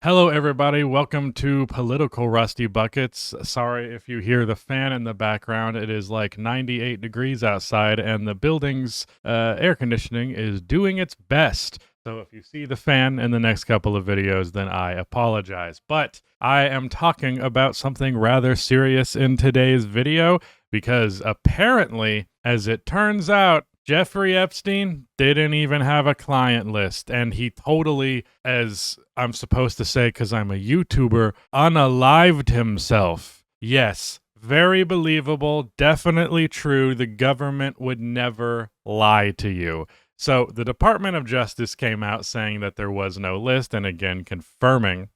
Hello, everybody. Welcome to Political Rusty Buckets. Sorry if you hear the fan in the background. It is like 98 degrees outside, and the building's air conditioning is doing its best. So if you see the fan in the next couple of videos, then I apologize. But I am talking about something rather serious in today's video because apparently, as it turns out, Jeffrey Epstein didn't even have a client list, and he totally, as I'm supposed to say because I'm a YouTuber, unalived himself. Yes, very believable, definitely true. The government would never lie to you. So the Department of Justice came out saying that there was no list, and again confirming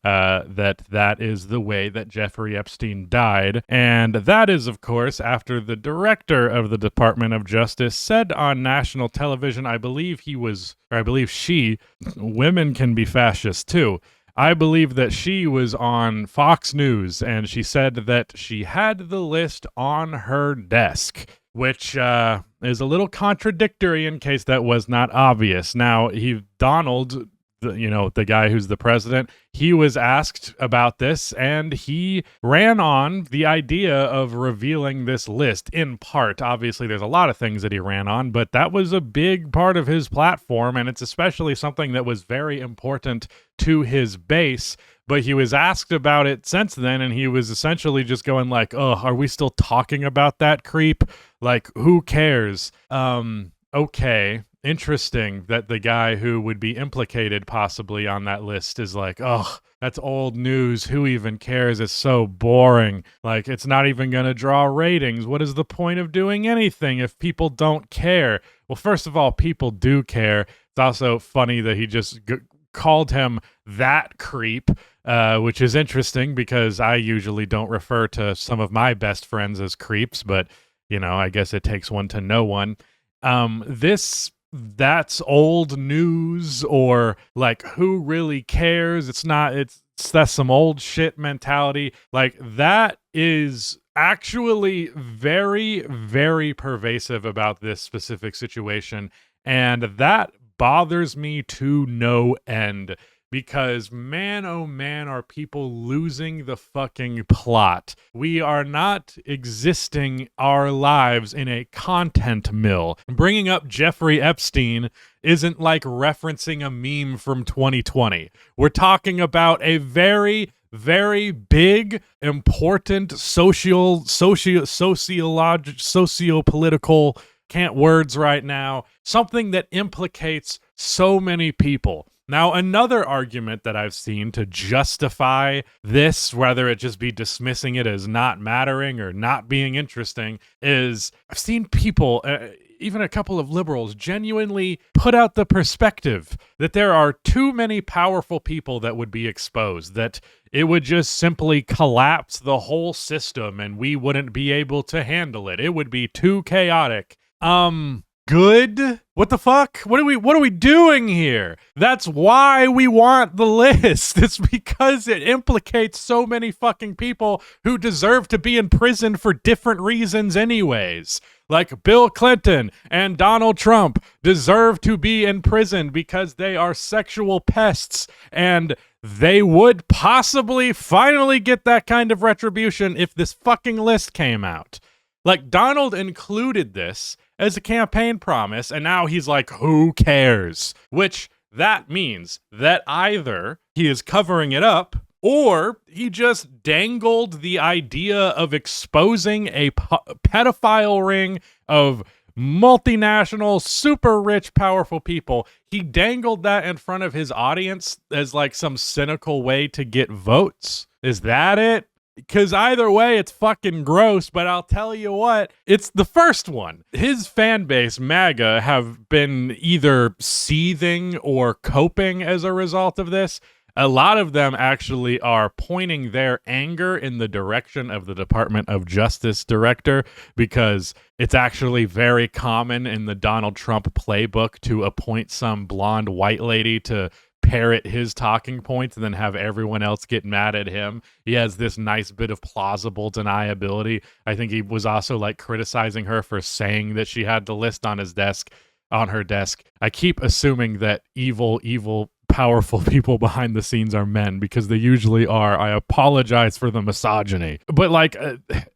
that is the way that Jeffrey Epstein died. And that is, of course, after the director of the Department of Justice said on national television, I believe she, women can be fascist too. I believe that she was on Fox News, and she said that she had the list on her desk, which is a little contradictory in case that was not obvious. Now, Donald, the guy who's the president, he was asked about this, and he ran on the idea of revealing this list in part. Obviously, there's a lot of things that he ran on, but that was a big part of his platform, and it's especially something that was very important to his base. But he was asked about it since then, and he was essentially just going like, "Oh, are we still talking about that creep? Like, who cares?" Okay. Interesting that the guy who would be implicated possibly on that list is like, "Oh, that's old news. Who even cares? It's so boring. Like, it's not even going to draw ratings. What is the point of doing anything if people don't care?" Well, first of all, people do care. It's also funny that he just called him that creep, which is interesting because I usually don't refer to some of my best friends as creeps, but, I guess it takes one to know one. That's old news, or like, who really cares? That's some old shit mentality. Like, that is actually very, very pervasive about this specific situation. And that bothers me to no end, because man, oh man, are people losing the fucking plot. We are not existing our lives in a content mill. Bringing up Jeffrey Epstein isn't like referencing a meme from 2020. We're talking about a very, very big, important socio-political, can't words right now, something that implicates so many people. Now, another argument that I've seen to justify this, whether it just be dismissing it as not mattering or not being interesting, is I've seen people, even a couple of liberals, genuinely put out the perspective that there are too many powerful people that would be exposed, that it would just simply collapse the whole system and we wouldn't be able to handle it. It would be too chaotic. Good? What the fuck? What are we doing here? That's why we want the list. It's because it implicates so many fucking people who deserve to be in prison for different reasons anyways. Like Bill Clinton and Donald Trump deserve to be in prison because they are sexual pests, and they would possibly finally get that kind of retribution if this fucking list came out. Like, Donald included this as a campaign promise, and now he's like, who cares? Which, that means that either he is covering it up, or he just dangled the idea of exposing a pedophile ring of multinational, super rich, powerful people. He dangled that in front of his audience as like some cynical way to get votes. Is that it? Because either way, it's fucking gross, but I'll tell you what, it's the first one. His fan base, MAGA, have been either seething or coping as a result of this. A lot of them actually are pointing their anger in the direction of the Department of Justice director, because it's actually very common in the Donald Trump playbook to appoint some blonde white lady to parrot his talking points and then have everyone else get mad at him. He has this nice bit of plausible deniability. I think he was also like criticizing her for saying that she had the list on her desk. I keep assuming that evil powerful people behind the scenes are men, because they usually are. I apologize for the misogyny. But like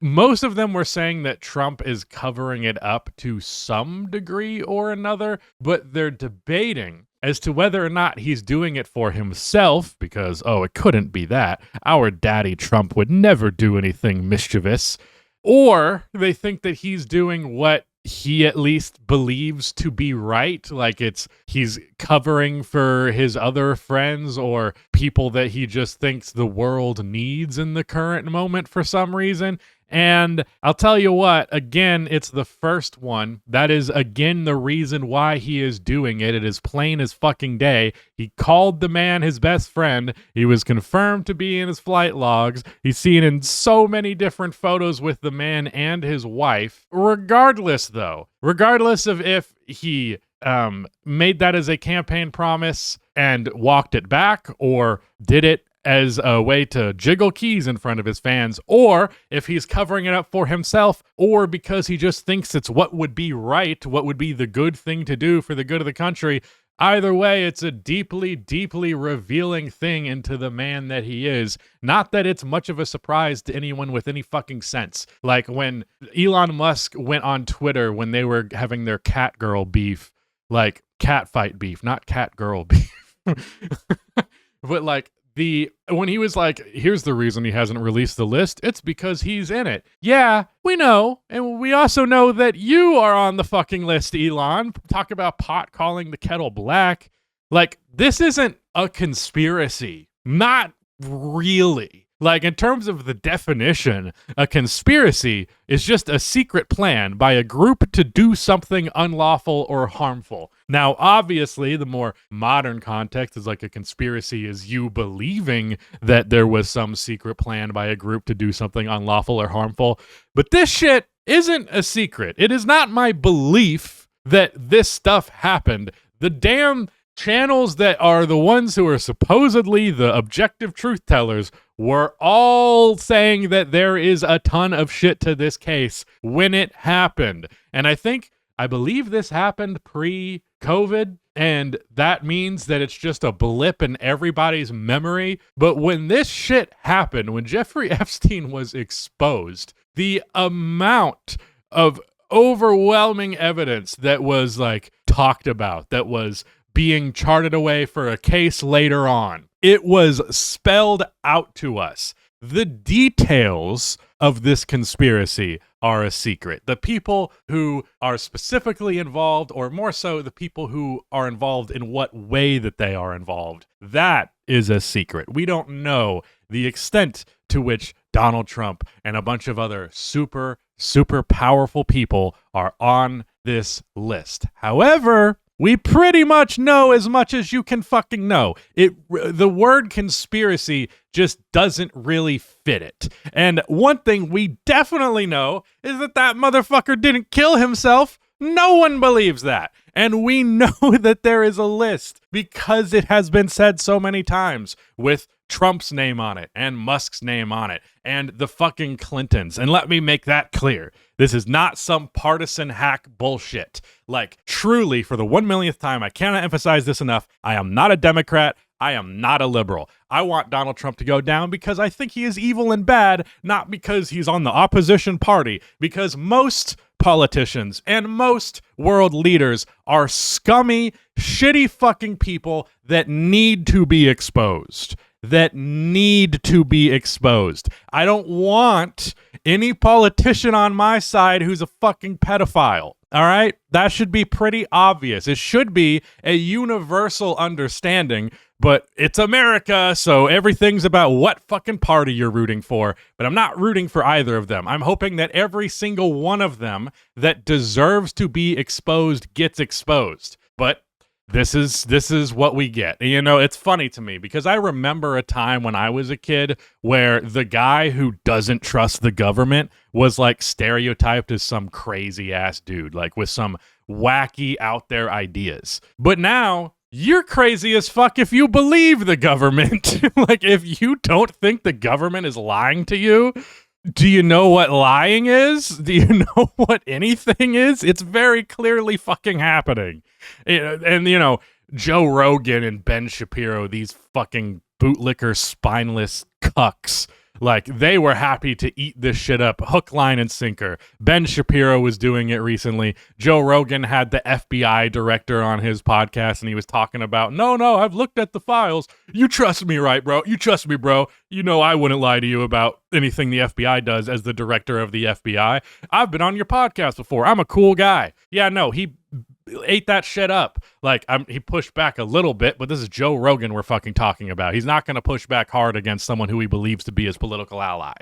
most of them were saying that Trump is covering it up to some degree or another, but they're debating as to whether or not he's doing it for himself, because, oh, it couldn't be that. Our daddy Trump would never do anything mischievous. Or they think that he's doing what he at least believes to be right, like he's covering for his other friends or people that he just thinks the world needs in the current moment for some reason. And I'll tell you what, again, it's the first one. That is, again, the reason why he is doing it. It is plain as fucking day. He called the man his best friend. He was confirmed to be in his flight logs. He's seen in so many different photos with the man and his wife. Regardless, though, regardless of if he made that as a campaign promise and walked it back, or did it as a way to jiggle keys in front of his fans, or if he's covering it up for himself, or because he just thinks it's what would be right, what would be the good thing to do for the good of the country. Either way, it's a deeply, deeply revealing thing into the man that he is. Not that it's much of a surprise to anyone with any fucking sense. Like when Elon Musk went on Twitter when they were having their cat girl beef, like cat fight beef, not cat girl beef. But like, when he was like, here's the reason he hasn't released the list, it's because he's in it. Yeah, we know. And we also know that you are on the fucking list, Elon. Talk about pot calling the kettle black. Like, this isn't a conspiracy. Not really. Like, in terms of the definition, a conspiracy is just a secret plan by a group to do something unlawful or harmful. Now, obviously, the more modern context is like a conspiracy is you believing that there was some secret plan by a group to do something unlawful or harmful. But this shit isn't a secret. It is not my belief that this stuff happened. The damn channels that are the ones who are supposedly the objective truth tellers were all saying that there is a ton of shit to this case when it happened. And I believe this happened pre-COVID, and that means that it's just a blip in everybody's memory. But when this shit happened, when Jeffrey Epstein was exposed, the amount of overwhelming evidence that was like talked about, that was being charted away for a case later on, it was spelled out to us. The details of this conspiracy are a secret. The people who are specifically involved, or more so, the people who are involved in what way that they are involved, that is a secret. We don't know the extent to which Donald Trump and a bunch of other super, super powerful people are on this list. However, we pretty much know as much as you can fucking know. The word conspiracy just doesn't really fit it. And one thing we definitely know is that motherfucker didn't kill himself. No one believes that. And we know that there is a list because it has been said so many times with Trump's name on it and Musk's name on it and the fucking Clintons. And let me make that clear. This is not some partisan hack bullshit. Like, truly, for the 1 millionth time, I cannot emphasize this enough. I am not a Democrat. I am not a liberal. I want Donald Trump to go down because I think he is evil and bad, not because he's on the opposition party, because most politicians and most world leaders are scummy, shitty fucking people that need to be exposed. I don't want any politician on my side who's a fucking pedophile. All right? That should be pretty obvious. It should be a universal understanding, but it's America, so everything's about what fucking party you're rooting for. But I'm not rooting for either of them. I'm hoping that every single one of them that deserves to be exposed gets exposed. But this is what we get. You know, it's funny to me because I remember a time when I was a kid where the guy who doesn't trust the government was like stereotyped as some crazy ass dude, like with some wacky out there ideas. But now you're crazy as fuck if you believe the government. Like, if you don't think the government is lying to you, do you know what lying is? Do you know what anything is? It's very clearly fucking happening. And, you know, Joe Rogan and Ben Shapiro, these fucking bootlicker, spineless cucks, like, they were happy to eat this shit up hook, line, and sinker. Ben Shapiro was doing it recently. Joe Rogan had the FBI director on his podcast, and he was talking about, no, I've looked at the files. You trust me, right, bro? You trust me, bro. You know I wouldn't lie to you about anything the FBI does as the director of the FBI. I've been on your podcast before. I'm a cool guy. Yeah, no, he ate that shit up. Like, he pushed back a little bit, but this is Joe Rogan we're fucking talking about. He's not going to push back hard against someone who he believes to be his political ally.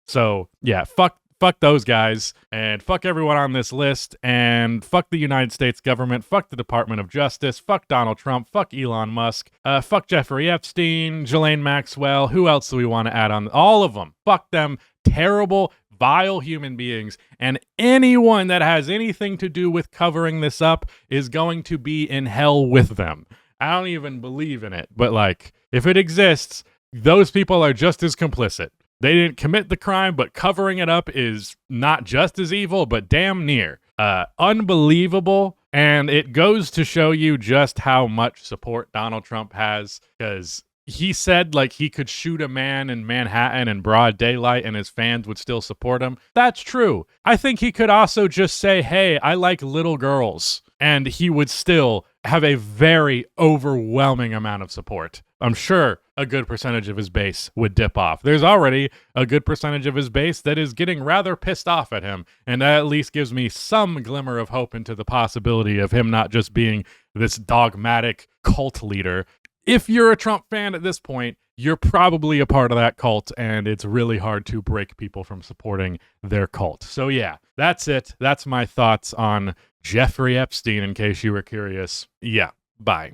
So, yeah, fuck those guys, and fuck everyone on this list, and fuck the United States government, fuck the Department of Justice, fuck Donald Trump, fuck Elon Musk, fuck Jeffrey Epstein, Ghislaine Maxwell. Who else do we want to add on? All of them. Fuck them. Terrible, vile human beings, and anyone that has anything to do with covering this up is going to be in hell with them. I don't even believe in it, but like, if it exists, those people are just as complicit. They didn't commit the crime, but covering it up is not just as evil, but damn near. Unbelievable. And it goes to show you just how much support Donald Trump has, because he said, like, he could shoot a man in Manhattan in broad daylight and his fans would still support him. That's true. I think he could also just say, hey, I like little girls, and he would still have a very overwhelming amount of support. I'm sure a good percentage of his base would dip off. There's already a good percentage of his base that is getting rather pissed off at him, and that at least gives me some glimmer of hope into the possibility of him not just being this dogmatic cult leader. If you're a Trump fan at this point, you're probably a part of that cult, and it's really hard to break people from supporting their cult. So yeah, that's it. That's my thoughts on Jeffrey Epstein, in case you were curious. Yeah, bye.